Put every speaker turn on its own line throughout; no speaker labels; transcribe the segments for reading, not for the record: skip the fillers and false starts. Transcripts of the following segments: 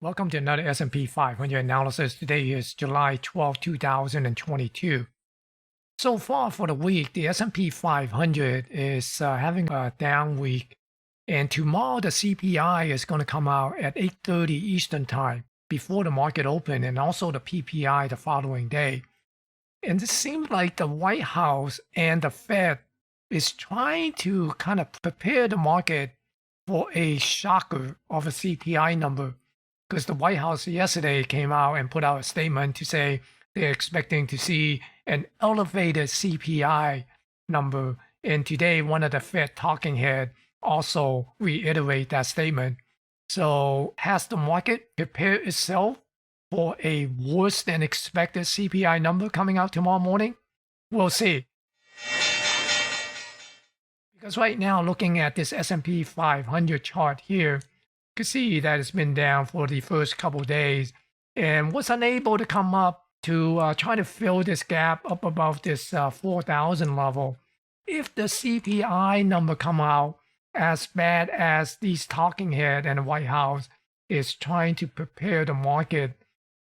Welcome to another S&P 500 analysis. Today is July 12, 2022. So far for the week, the S&P 500 is having a down week. And tomorrow, the CPI is going to come out at 8:30 Eastern Time before the market open, and also the PPI the following day. And it seems like the White House and the Fed is trying to kind of prepare the market for a shocker of a CPI number, because the White House yesterday came out and put out a statement to say they're expecting to see an elevated CPI number. And today, one of the Fed talking head also reiterate that statement. So has the market prepared itself for a worse than expected CPI number coming out tomorrow morning? We'll see. Because right now, looking at this S&P 500 chart here, you can see that it's been down for the first couple days and was unable to come up to try to fill this gap up above this 4,000 level. If the CPI number come out as bad as these talking head and the White House is trying to prepare the market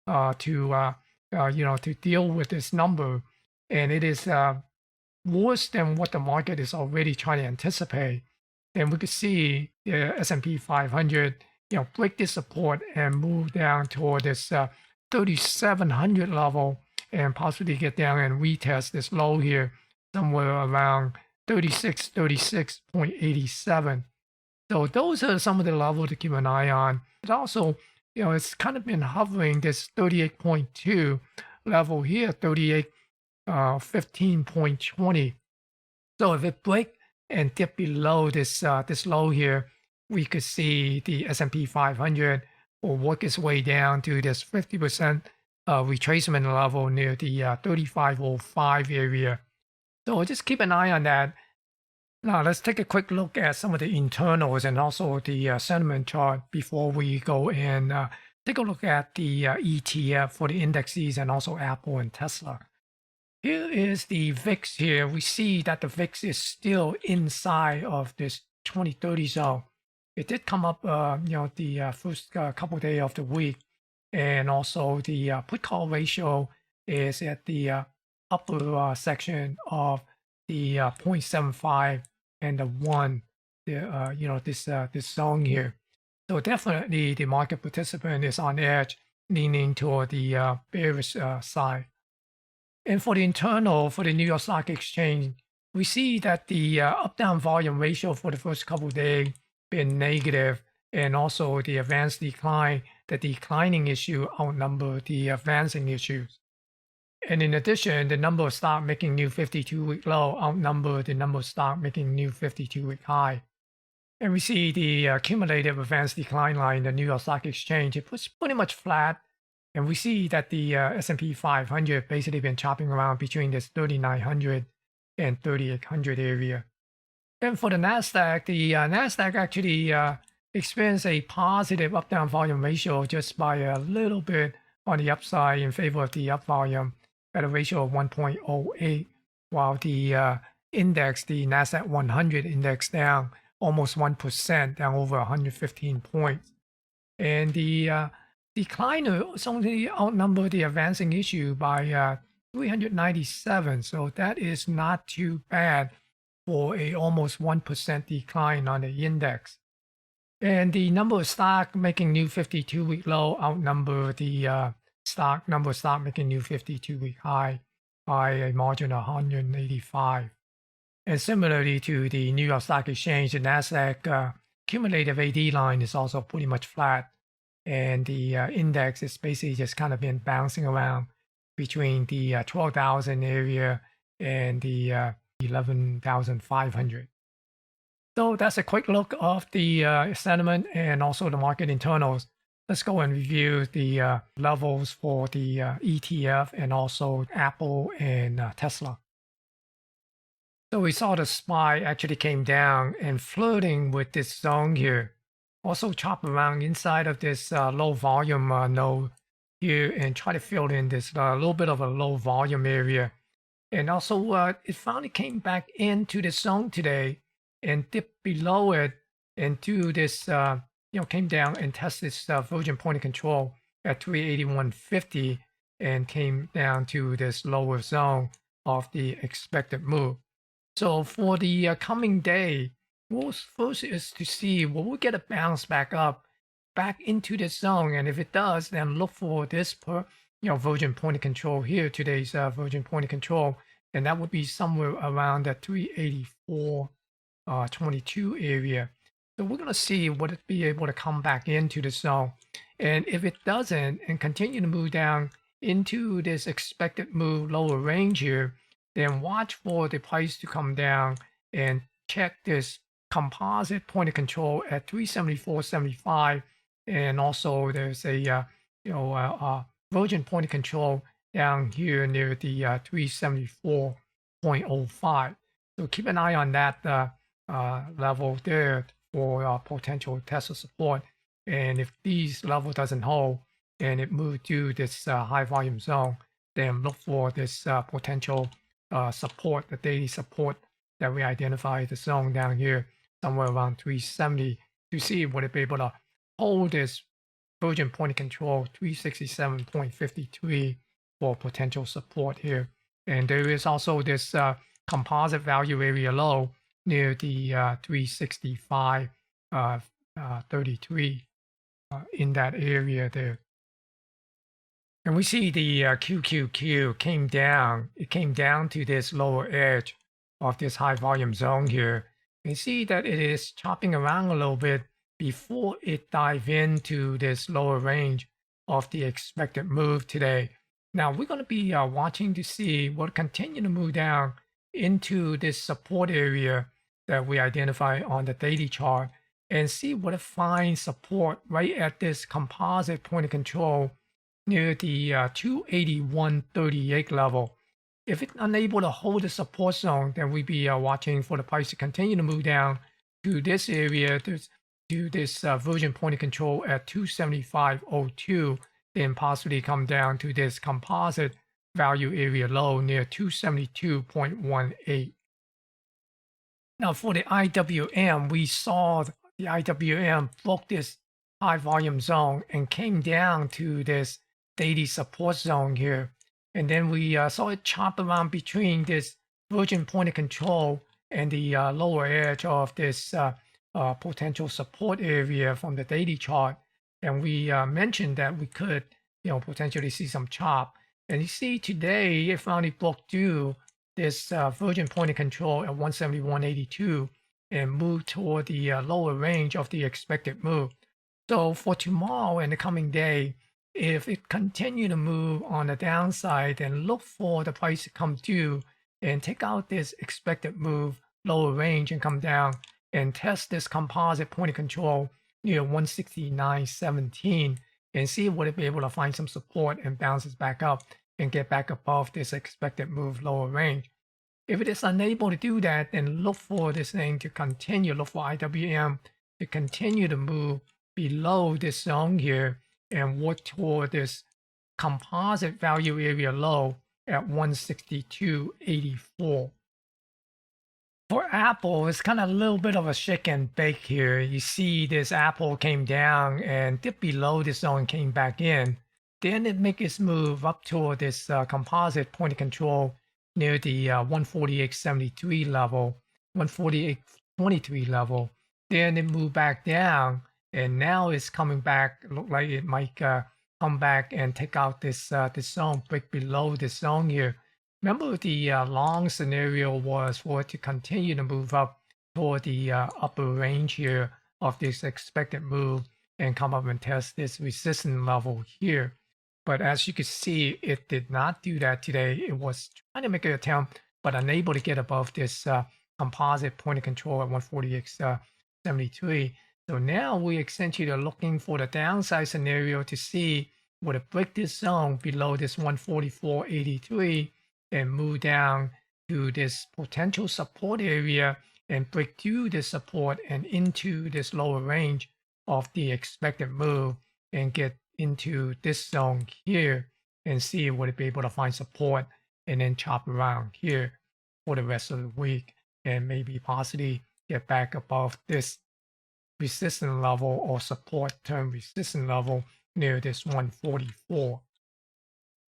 to deal with this number, and it is worse than what the market is already trying to anticipate, then we could see the S&P 500, break this support and move down toward this 3,700 level and possibly get down and retest this low here somewhere around 36.87. So those are some of the levels to keep an eye on. But also, it's kind of been hovering this 38.2 level here, 15.20. So if it break and dip below this low here, we could see the S&P 500 will work its way down to this 50% retracement level near the 3505 area. So just keep an eye on that. Now let's take a quick look at some of the internals and also the sentiment chart before we go and take a look at the ETF for the indexes and also Apple and Tesla. Here is the VIX here. We see that the VIX is still inside of this 2030 zone. It did come up, the first couple of days of the week. And also the put-call ratio is at the upper section of the 0.75 and the 1, this zone here. So definitely the market participant is on edge, leaning toward the bearish side. And for the internal, for the New York Stock Exchange, we see that the up-down volume ratio for the first couple of days been negative, and also the advanced decline, the declining issue outnumber the advancing issues. And in addition, the number of stock making new 52-week low outnumber the number of stock making new 52-week high. And we see the cumulative advanced decline line in the New York Stock Exchange, it was pretty much flat. And we see that the S&P 500 basically been chopping around between this 3,900 and 3,800 area. And for the Nasdaq, the Nasdaq actually experienced a positive up-down volume ratio just by a little bit on the upside in favor of the up volume at a ratio of 1.08, while the index, the Nasdaq 100 index, down almost 1%, down over 115 points. And the decliner only outnumber the advancing issue by 397, so that is not too bad for a almost 1% decline on the index. And the number of stock making new 52-week low outnumber the number of stock making new 52-week high by a margin of 185. And similarly to the New York Stock Exchange, the Nasdaq cumulative AD line is also pretty much flat. And the index is basically just kind of been bouncing around between the 12,000 area and the 11,500. So that's a quick look of the sentiment and also the market internals. Let's go and review the levels for the ETF and also Apple and Tesla. So we saw the SPY actually came down and flirting with this zone here. Also chop around inside of this low volume node here and try to fill in this little bit of a low volume area. And also it finally came back into the zone today and dipped below it into this came down and tested this virgin point of control at 381.50 and came down to this lower zone of the expected move. So for the coming day, first is to see will we get a bounce back up, back into this zone, and if it does, then look for this virgin point of control here, today's virgin point of control, and that would be somewhere around the 384.22 area. So we're gonna see would it be able to come back into the zone, and if it doesn't and continue to move down into this expected move lower range here, then watch for the price to come down and check this composite point of control at 374.75, and also there's a virgin point of control down here near the 374.05. So keep an eye on that level there for potential Tesla support. And if these level doesn't hold and it moves to this high volume zone, then look for this potential support, the daily support that we identify the zone down here somewhere around 370 to see would it be able to hold this virgin point of control 367.53 for potential support here. And there is also this composite value area low near the 365.33 in that area there. And we see the QQQ came down. It came down to this lower edge of this high volume zone here. You see that it is chopping around a little bit before it dive into this lower range of the expected move today. Now we're going to be watching to see what continue to move down into this support area that we identify on the daily chart and see what it finds support right at this composite point of control near the 281.38 level. If it's unable to hold the support zone, then we'd be watching for the price to continue to move down to this area, to this virgin point of control at 275.02, then possibly come down to this composite value area low near 272.18. Now for the IWM, we saw the IWM broke this high volume zone and came down to this daily support zone here. And then we saw it chop around between this virgin point of control and the lower edge of this potential support area from the daily chart. And we mentioned that we could, potentially see some chop. And you see today it finally broke through this virgin point of control at 171.82 and moved toward the lower range of the expected move. So for tomorrow and the coming day, if it continue to move on the downside, then look for the price to come through and take out this expected move lower range and come down and test this composite point of control near 169.17 and see would it be able to find some support and bounces back up and get back above this expected move lower range. If it is unable to do that, then look for this thing to continue, look for IWM to continue to move below this zone here and work toward this composite value area low at 162.84. For Apple, it's kind of a little bit of a shake and bake here. You see this Apple came down and dipped below this zone and came back in. Then it make its move up toward this composite point of control near the 148.73 level, 148.23 level. Then it moved back down. And now it's coming back. Look like it might come back and take out this this zone, break below this zone here. Remember, the long scenario was for it to continue to move up toward the upper range here of this expected move and come up and test this resistance level here. But as you can see, it did not do that today. It was trying to make an attempt, but unable to get above this composite point of control at 148.73. So now we essentially are looking for the downside scenario to see would it break this zone below this 144.83 and move down to this potential support area and break through this support and into this lower range of the expected move and get into this zone here and see would it be able to find support and then chop around here for the rest of the week and maybe possibly get back above this resistance level or support term resistance level near this 144.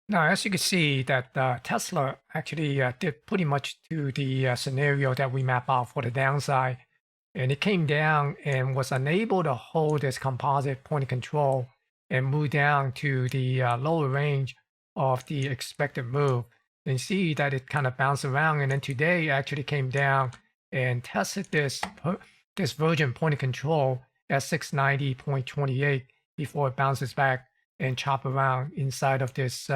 Now, as you can see that Tesla actually did pretty much to the scenario that we map out for the downside. And it came down and was unable to hold this composite point of control and move down to the lower range of the expected move. And see that it kind of bounced around. And then today actually came down and tested this virgin point of control at 690.28 before it bounces back and chop around inside of this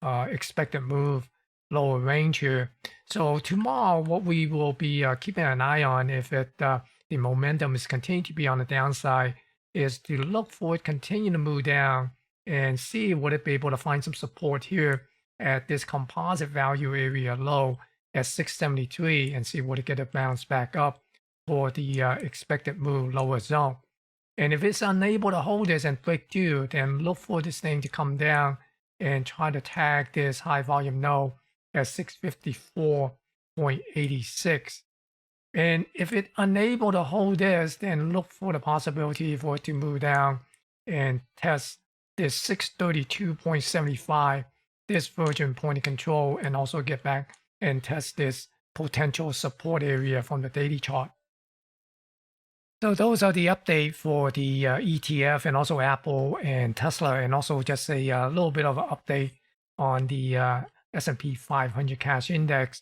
expected move lower range here. So tomorrow, what we will be keeping an eye on, if the momentum is continuing to be on the downside, is to look for it continue to move down and see would it be able to find some support here at this composite value area low at 673 and see would it get a bounce back up for the expected move lower zone. And if it's unable to hold this and break through, then look for this thing to come down and try to tag this high volume node at 654.86. And if it's unable to hold this, then look for the possibility for it to move down and test this 632.75, this virgin point of control, and also get back and test this potential support area from the daily chart. So those are the update for the ETF and also Apple and Tesla, and also just a little bit of an update on the S&P 500 cash index.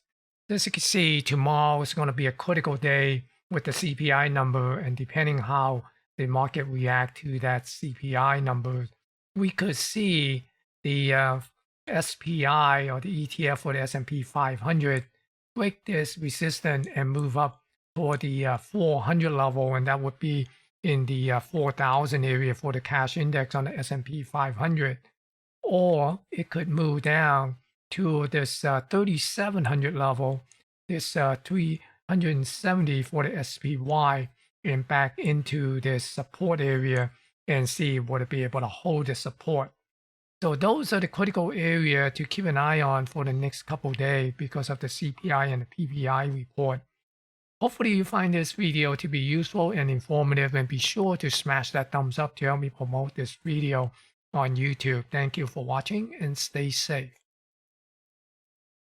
As you can see, tomorrow is going to be a critical day with the CPI number, and depending how the market react to that CPI number, we could see the SPI or the ETF for the S&P 500 break this resistance and move up for the 400 level, and that would be in the 4,000 area for the cash index on the S&P 500. Or it could move down to this 3,700 level, this 370 for the SPY, and back into this support area and see would it be able to hold the support. So those are the critical area to keep an eye on for the next couple of days because of the CPI and the PPI report. Hopefully you find this video to be useful and informative, and be sure to smash that thumbs up to help me promote this video on YouTube. Thank you for watching and stay safe.